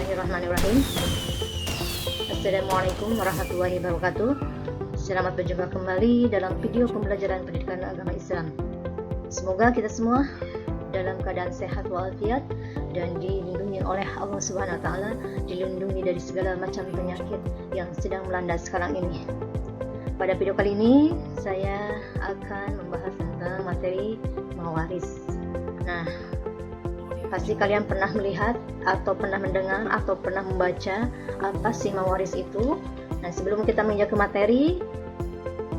Bismillahirrahmanirrahim. Assalamualaikum warahmatullahi wabarakatuh. Selamat berjumpa kembali dalam video pembelajaran pendidikan agama Islam. Semoga kita semua dalam keadaan sehat walafiat dan dilindungi oleh Allah Subhanahu wa taala, dilindungi dari segala macam penyakit yang sedang melanda sekarang ini. Pada video kali ini saya akan membahas tentang materi mawaris. Nah, pasti kalian pernah melihat atau pernah mendengar atau pernah membaca apa sih mawaris itu. Nah, sebelum kita menginjak ke materi,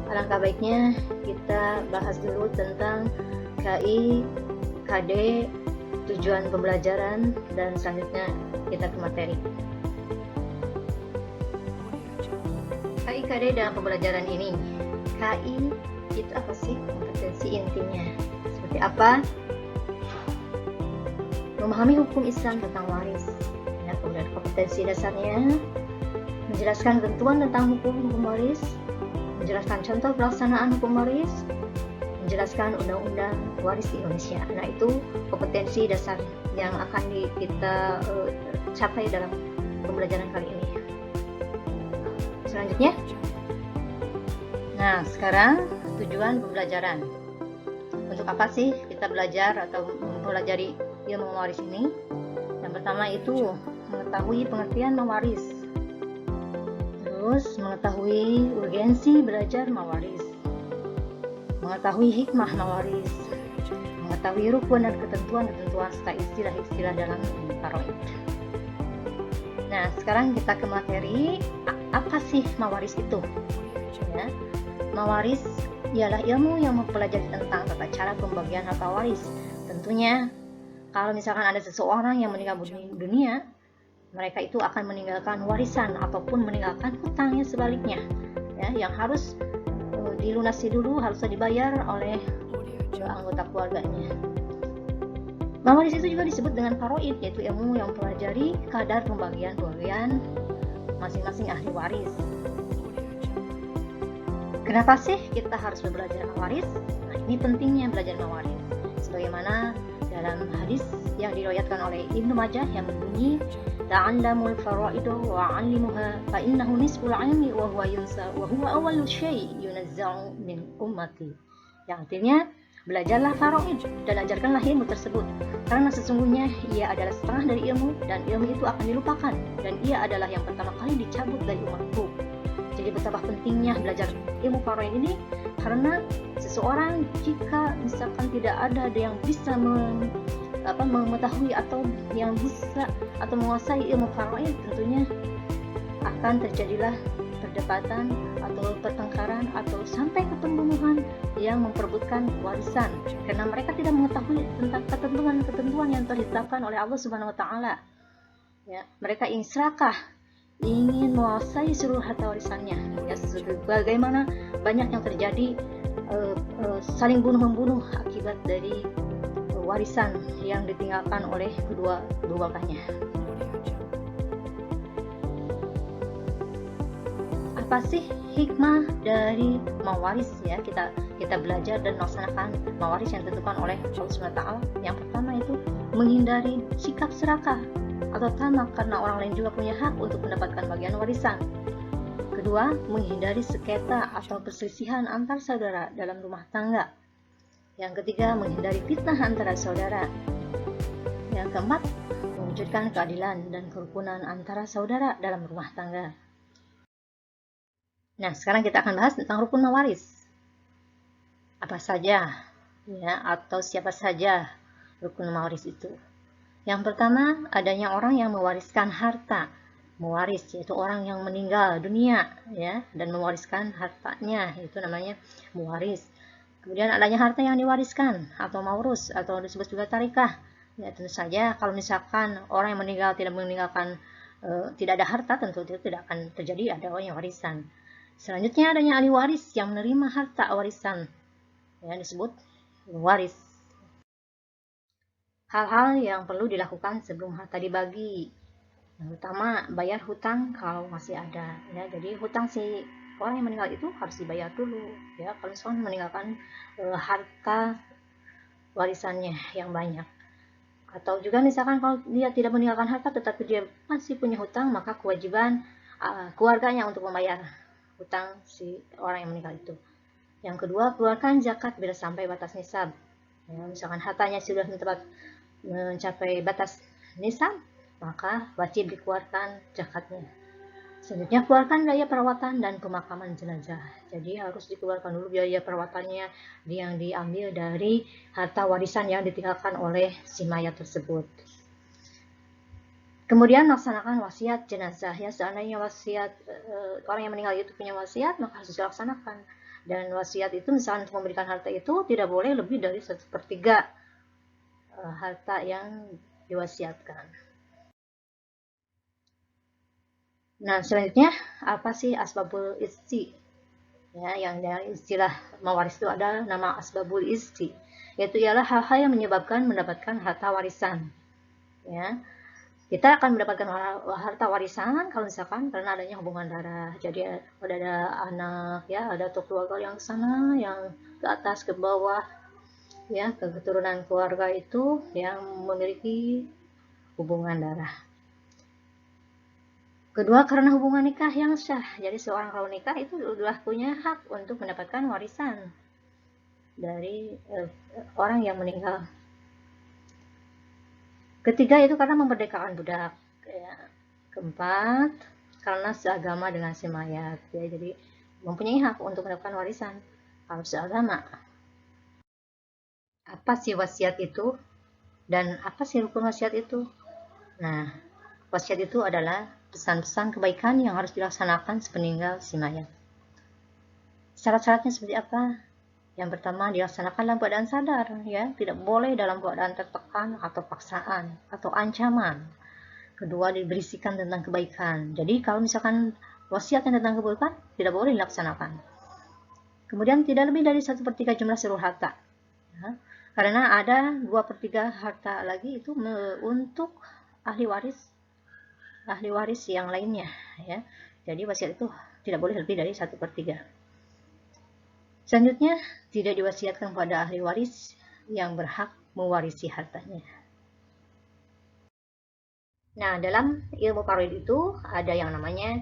alangkah baiknya kita bahas dulu tentang KI, KD, tujuan pembelajaran, dan selanjutnya kita ke materi. KI, KD dalam pembelajaran ini. KI itu apa sih? Kompetensi intinya seperti apa? Memahami hukum Islam tentang waris, ya, kemudian kompetensi dasarnya, menjelaskan ketentuan tentang hukum waris, menjelaskan contoh pelaksanaan hukum waris, menjelaskan undang-undang waris di Indonesia. Nah, itu kompetensi dasar yang akan kita capai dalam pembelajaran kali ini. Selanjutnya, nah sekarang tujuan pembelajaran. Untuk apa sih kita belajar atau mempelajari ilmu mawaris ini? Yang pertama itu mengetahui pengertian mawaris, terus mengetahui urgensi belajar mawaris, mengetahui hikmah mawaris, mengetahui rukun dan ketentuan-ketentuan serta istilah-istilah dalam faraid. Nah, sekarang kita ke materi. Apa sih mawaris itu? Ya, mawaris ialah ilmu yang mempelajari tentang tata cara pembagian harta waris. Tentunya kalau misalkan ada seseorang yang meninggal dunia, mereka itu akan meninggalkan warisan ataupun meninggalkan hutangnya sebaliknya, ya, yang harus dilunasi dulu, harusnya dibayar oleh anggota keluarganya. Mawaris itu juga disebut dengan faraid, yaitu ilmu yang mempelajari kadar pembagian masing-masing ahli waris. Kenapa sih kita harus belajar mawaris? Nah, ini pentingnya belajar mawaris. Sebagaimana dalam hadis yang diriwayatkan oleh Ibnu Majah yang berbunyi, "Ta'allamul fara'id wa 'allimuha fa innahu nisful 'ilmi wa huwa yunsa wa huwa awwalu syai' yunazza'u min ummati." Yang artinya, belajarlah faraid dan ajarkanlah ilmu tersebut, karena sesungguhnya ia adalah setengah dari ilmu dan ilmu itu akan dilupakan, dan ia adalah yang pertama kali dicabut dari umatku. Jadi betapa pentingnya belajar ilmu faraid ini, karena seseorang jika misalkan tidak ada yang bisa mengetahui atau yang bisa atau menguasai ilmu faraid, tentunya akan terjadilah perdebatan atau pertengkaran atau sampai ke pembunuhan yang memperebutkan warisan, karena mereka tidak mengetahui tentang ketentuan-ketentuan yang telah ditetapkan oleh Allah Subhanahu wa taala. Ya, mereka ingin serakah, ingin menguasai seluruh harta warisannya. Ya, bagaimana banyak yang terjadi saling bunuh-membunuh akibat dari warisan yang ditinggalkan oleh kedua keluarganya. Apa sih hikmah dari mawaris? Ya, kita belajar dan melaksanakan mawaris yang ditentukan oleh Allah Subhanahu wa taala. Yang pertama itu menghindari sikap serakah atau tamak, karena orang lain juga punya hak untuk mendapatkan bagian warisan. Kedua, menghindari sengketa atau perselisihan antar saudara dalam rumah tangga. Yang ketiga, menghindari fitnah antara saudara. Yang keempat, mewujudkan keadilan dan kerukunan antara saudara dalam rumah tangga. Nah, sekarang kita akan bahas tentang rukun mawaris. Apa saja, ya, atau siapa saja rukun mawaris itu? Yang pertama, adanya orang yang mewariskan harta. Mewaris yaitu orang yang meninggal dunia, ya, dan mewariskan hartanya, itu namanya mewaris. Kemudian adanya harta yang diwariskan atau maurus atau disebut juga tarikah. Ya, tentu saja kalau misalkan orang yang meninggal tidak meninggalkan tidak ada harta, tentu itu tidak akan terjadi ada orang yang warisan. Selanjutnya adanya ahli waris yang menerima harta warisan, yang disebut waris. Hal-hal yang perlu dilakukan sebelum harta dibagi. Yang pertama, bayar hutang kalau masih ada. Ya, jadi hutang si orang yang meninggal itu harus dibayar dulu. Ya, kalau misalkan meninggalkan harta warisannya yang banyak. Atau juga misalkan kalau dia tidak meninggalkan harta tetapi dia masih punya hutang, maka kewajiban keluarganya untuk membayar hutang si orang yang meninggal itu. Yang kedua, keluarkan zakat bila sampai batas nisab. Ya, misalkan hartanya sudah mencapai batas nisab, maka wajib dikeluarkan zakatnya. Selanjutnya, keluarkan biaya perawatan dan pemakaman jenazah. Jadi harus dikeluarkan dulu biaya perawatannya yang diambil dari harta warisan yang ditinggalkan oleh si mayat tersebut. Kemudian laksanakan wasiat jenazah. Ya, seandainya wasiat orang yang meninggal itu punya wasiat, maka harus dilaksanakan. Dan wasiat itu misalnya untuk memberikan harta itu tidak boleh lebih dari 1/3 harta yang diwasiatkan. Nah, selanjutnya apa sih asbabul isti? Ya, yang dari istilah mewaris itu ada nama asbabul isti, yaitu ialah hal-hal yang menyebabkan mendapatkan harta warisan. Ya, kita akan mendapatkan harta warisan kalau misalkan karena adanya hubungan darah. Jadi ada anak, ya, ada keluarga yang sana, yang ke atas, ke bawah, ya, keturunan keluarga itu yang memiliki hubungan darah. Kedua, karena hubungan nikah yang sah. Jadi seorang kalau nikah itu sudah punya hak untuk mendapatkan warisan dari orang yang meninggal. Ketiga, itu karena memerdekakan budak. Ya. Keempat, karena seagama dengan si mayat. Ya, jadi mempunyai hak untuk mendapatkan warisan kalau seagama. Apa sih wasiat itu? Dan apa sih rukun wasiat itu? Nah, wasiat itu adalah pesan-pesan kebaikan yang harus dilaksanakan sepeninggal si mayat. Syarat-syaratnya seperti apa? Yang pertama, dilaksanakan dalam keadaan sadar, ya, tidak boleh dalam keadaan tertekan atau paksaan atau ancaman. Kedua, diberisikan tentang kebaikan. Jadi kalau misalkan wasiatnya tentang kebaikan, tidak boleh dilaksanakan. Kemudian tidak lebih dari 1/3 jumlah seluruh harta. Ya. Karena ada 2/3 harta lagi itu untuk ahli waris yang lainnya, ya. Jadi wasiat itu tidak boleh lebih dari 1/3. Selanjutnya, tidak diwasiatkan pada ahli waris yang berhak mewarisi hartanya. Nah, dalam ilmu faraid itu ada yang namanya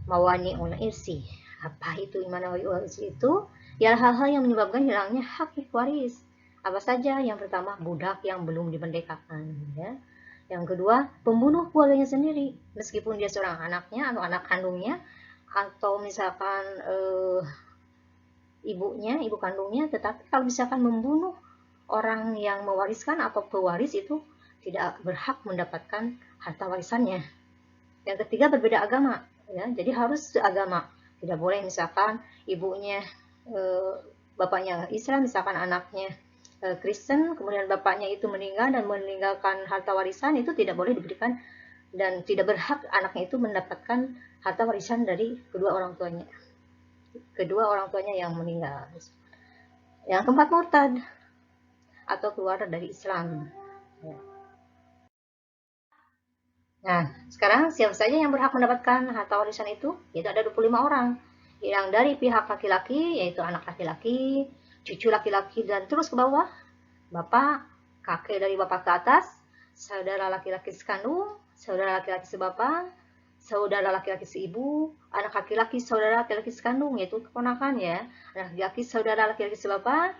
mawani'ul irsi. Apa itu mawani'ul irsi itu? Ya, hal-hal yang menyebabkan hilangnya hak waris. Apa saja? Yang pertama, budak yang belum dimerdekakan, ya. Yang kedua, pembunuh keluarganya sendiri, meskipun dia seorang anaknya atau anak kandungnya, atau misalkan ibu kandungnya, tetapi kalau misalkan membunuh orang yang mewariskan atau pewaris itu tidak berhak mendapatkan harta warisannya. Yang ketiga, berbeda agama, ya, jadi harus seagama. Tidak boleh misalkan ibunya bapaknya Islam, misalkan anaknya Kristen, kemudian bapaknya itu meninggal dan meninggalkan harta warisan, itu tidak boleh diberikan dan tidak berhak anaknya itu mendapatkan harta warisan dari kedua orang tuanya yang meninggal. Yang keempat, murtad atau keluar dari Islam. Nah, sekarang siapa saja yang berhak mendapatkan harta warisan itu? Yaitu ada 25 orang. Yang dari pihak laki-laki, yaitu anak laki-laki, cucu laki-laki, dan terus ke bawah, bapak, kakek dari bapak ke atas, saudara laki-laki sekandung, saudara laki-laki sebapak, saudara laki-laki seibu, anak laki-laki saudara laki-laki sekandung, yaitu keponakan, ya. Anak laki-laki saudara laki-laki sebapak,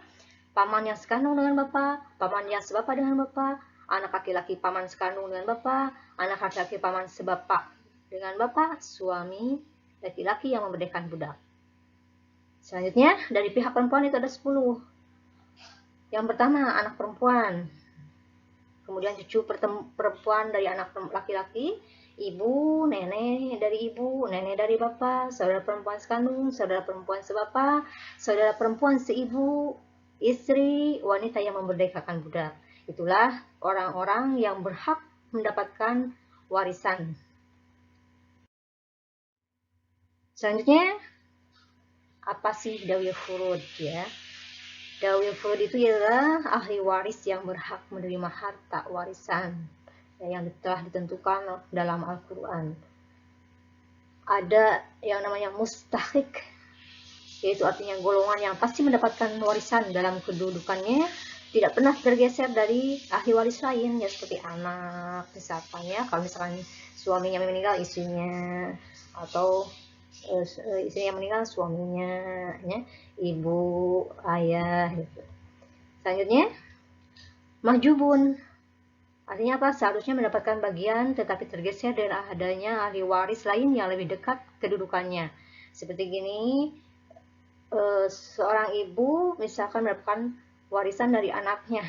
paman yang sekandung dengan bapak, paman yang sebapak dengan bapak, anak laki-laki paman sekandung dengan bapak, anak laki-laki paman sebapak dengan bapak, suami laki-laki yang memerdekakan budak. Selanjutnya, dari pihak perempuan itu ada 10. Yang pertama, anak perempuan. Kemudian cucu perempuan dari anak laki-laki, ibu, nenek dari ibu, nenek dari bapak, saudara perempuan sekandung, saudara perempuan sebapak, saudara perempuan seibu, istri, wanita yang memerdekakan budak. Itulah orang-orang yang berhak mendapatkan warisan. Selanjutnya, apa sih dawil furud, ya? Dawil furud itu ialah ahli waris yang berhak menerima harta warisan yang telah ditentukan dalam Al-Quran. Ada yang namanya mustahik, yaitu artinya golongan yang pasti mendapatkan warisan dalam kedudukannya, tidak pernah tergeser dari ahli waris lain, ya seperti anak misalkan, ya kalau misalkan suaminya meninggal istrinya, atau istri yang meninggal suaminya, ya, ibu, ayah gitu. Selanjutnya mahjubun, artinya apa? Seharusnya mendapatkan bagian tetapi tergeser dari adanya ahli waris lain yang lebih dekat kedudukannya. Seperti gini, seorang ibu misalkan mendapatkan warisan dari anaknya.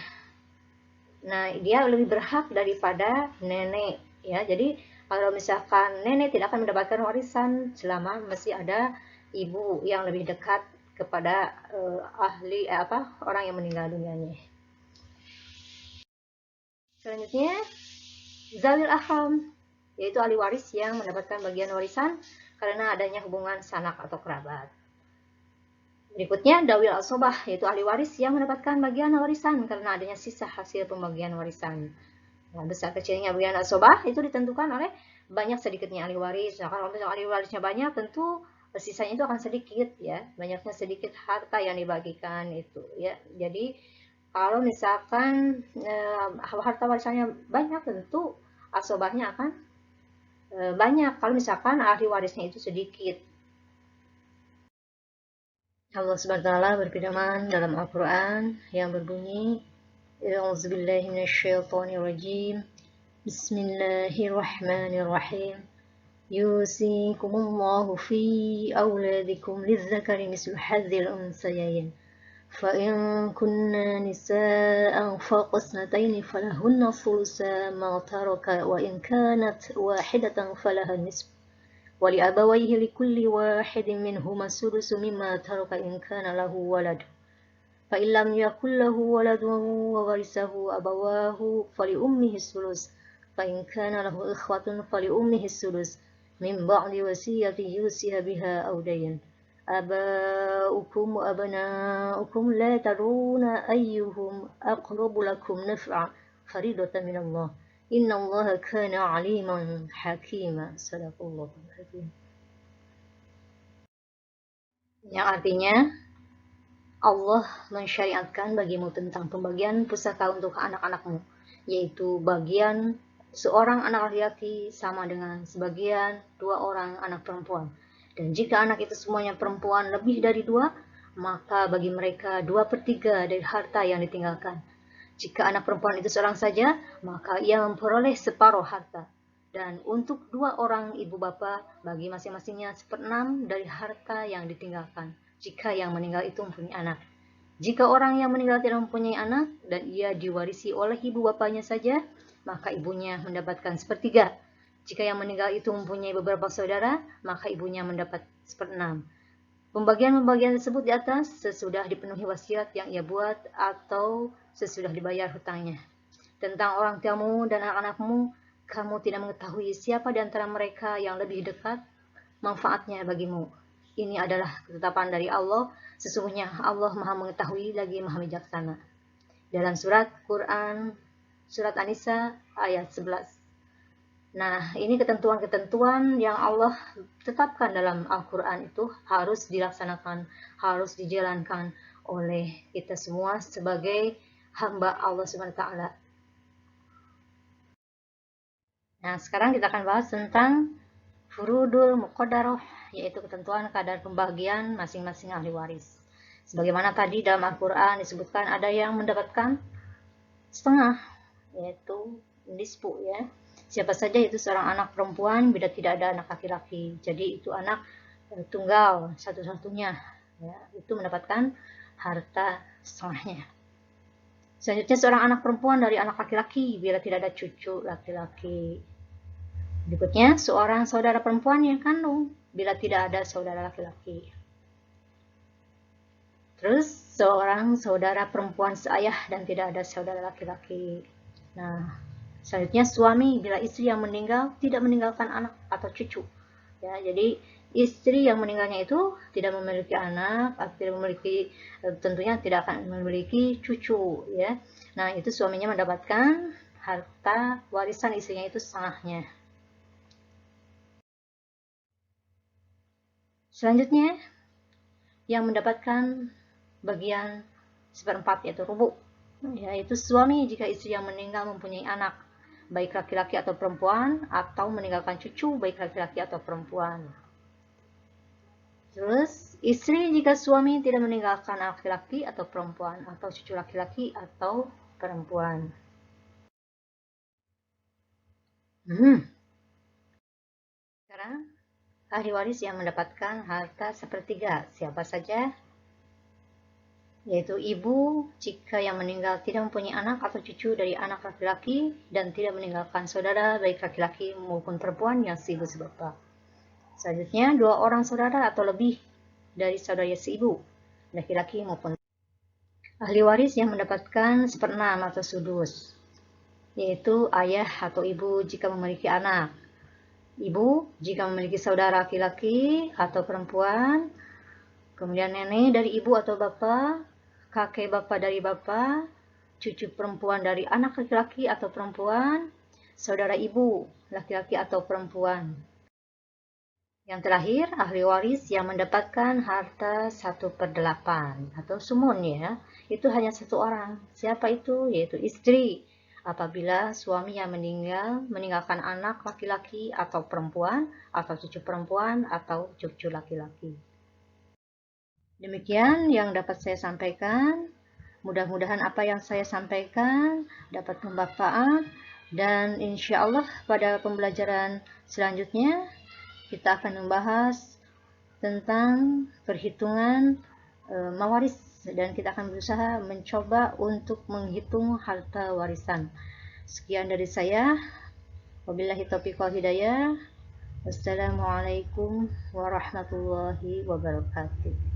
Nah, dia lebih berhak daripada nenek, ya. Jadi kalau misalkan nenek tidak akan mendapatkan warisan selama masih ada ibu yang lebih dekat kepada orang yang meninggal dunianya. Selanjutnya zawil aham, yaitu ahli waris yang mendapatkan bagian warisan karena adanya hubungan sanak atau kerabat. Berikutnya dawil asobah, yaitu ahli waris yang mendapatkan bagian warisan karena adanya sisa hasil pembagian warisan. Nah, besar kecilnya bagian asobah itu ditentukan oleh banyak sedikitnya ahli waris. Nah, kalau ahli warisnya banyak, tentu sisanya itu akan sedikit, ya. Banyaknya sedikit harta yang dibagikan itu, ya. Jadi kalau misalkan harta warisannya banyak, tentu asobahnya akan banyak. Kalau misalkan ahli warisnya itu sedikit. Allah Subhanahu wa taala berfirman dalam Al-Qur'an yang berbunyi, A'udzubillahi minasyaitonirrajim. Bismillahirrahmanirrahim. Yusikumullahu fi auladikum lizzakari mislu hadzil unsayayn. فإن كنا نساء فوق اثنتين فلهن ثلثا ما ترك وإن كانت واحدة فلها النصف ولأبويه لكل واحد منهما السدس مما ترك إن كان له ولد فإن لم يكن له ولد وورثه أبواه فلأمه الثلث فإن كان له إخوة فلأمه الثلث من بعد وصية يوصي بها أو دين آباؤكم وأبناؤكم لا تدرون أيهم أقرب لكم نفعا فريضة من الله إن الله كان عليما حكيما. Sadaqallahu Azim. Yang artinya Allah mensyariatkan bagimu tentang pembagian pusaka untuk anak-anakmu, yaitu bagian seorang anak laki-laki sama dengan sebagian 2 orang anak perempuan. Dan jika anak itu semuanya perempuan lebih dari 2, maka bagi mereka 2/3 dari harta yang ditinggalkan. Jika anak perempuan itu seorang saja, maka ia memperoleh separuh harta. Dan untuk 2 orang ibu bapa, bagi masing-masingnya 1/6 dari harta yang ditinggalkan, jika yang meninggal itu mempunyai anak. Jika orang yang meninggal tidak mempunyai anak, dan ia diwarisi oleh ibu bapanya saja, maka ibunya mendapatkan 1/3. Jika yang meninggal itu mempunyai beberapa saudara, maka ibunya mendapat 1/6. Pembagian-pembagian tersebut di atas sesudah dipenuhi wasiat yang ia buat atau sesudah dibayar hutangnya. Tentang orang tuamu dan anak-anakmu, kamu tidak mengetahui siapa di antara mereka yang lebih dekat manfaatnya bagimu. Ini adalah ketetapan dari Allah. Sesungguhnya Allah Maha mengetahui lagi Maha bijaksana. Dalam surat Quran, surat An-Nisa ayat 11. Nah, ini ketentuan-ketentuan yang Allah tetapkan dalam Al-Quran itu harus dilaksanakan, harus dijalankan oleh kita semua sebagai hamba Allah SWT. Nah, sekarang kita akan bahas tentang furudul muqaddarah, yaitu ketentuan kadar pembagian masing-masing ahli waris. Sebagaimana tadi dalam Al-Quran disebutkan ada yang mendapatkan setengah, yaitu nisfu, ya. Siapa saja itu seorang anak perempuan bila tidak ada anak laki-laki. Jadi itu anak tunggal satu-satunya, ya, itu mendapatkan harta setengahnya. Selanjutnya seorang anak perempuan dari anak laki-laki bila tidak ada cucu laki-laki. Berikutnya seorang saudara perempuan yang kandung bila tidak ada saudara laki-laki. Terus seorang saudara perempuan seayah dan tidak ada saudara laki-laki. Nah, selanjutnya suami bila istri yang meninggal tidak meninggalkan anak atau cucu. Ya, jadi istri yang meninggalnya itu tidak memiliki anak atau tidak memiliki, tentunya tidak akan memiliki cucu, ya. Nah, itu suaminya mendapatkan harta warisan istrinya itu setengahnya. Selanjutnya yang mendapatkan bagian 1/4 yaitu rubu. yaitu suami jika istri yang meninggal mempunyai anak, baik laki-laki atau perempuan, atau meninggalkan cucu, baik laki-laki atau perempuan. Terus, istri jika suami tidak meninggalkan anak laki-laki atau perempuan, atau cucu laki-laki atau perempuan. Sekarang, ahli waris yang mendapatkan harta sepertiga, siapa saja? Yaitu ibu jika yang meninggal tidak mempunyai anak atau cucu dari anak laki-laki dan tidak meninggalkan saudara baik laki-laki maupun perempuan yang seibu sebapa. Selanjutnya, dua orang saudara atau lebih dari saudara seibu, laki-laki maupun ahli waris yang mendapatkan seperenam atau sudus, yaitu ayah atau ibu jika memiliki anak, ibu jika memiliki saudara laki-laki atau perempuan, kemudian nenek dari ibu atau bapak, kakek bapak dari bapak, cucu perempuan dari anak laki-laki atau perempuan, saudara ibu laki-laki atau perempuan. Yang terakhir, ahli waris yang mendapatkan harta 1/8 atau sumun ya, itu hanya satu orang. Siapa itu? Yaitu istri. Apabila suami yang meninggal meninggalkan anak laki-laki atau perempuan, atau cucu perempuan, atau cucu laki-laki. Demikian yang dapat saya sampaikan. Mudah-mudahan apa yang saya sampaikan dapat bermanfaat, dan insya Allah pada pembelajaran selanjutnya kita akan membahas tentang perhitungan mawaris, dan kita akan berusaha mencoba untuk menghitung harta warisan. Sekian dari saya. Wabillahi taufiq wal hidayah. Wassalamualaikum warahmatullahi wabarakatuh.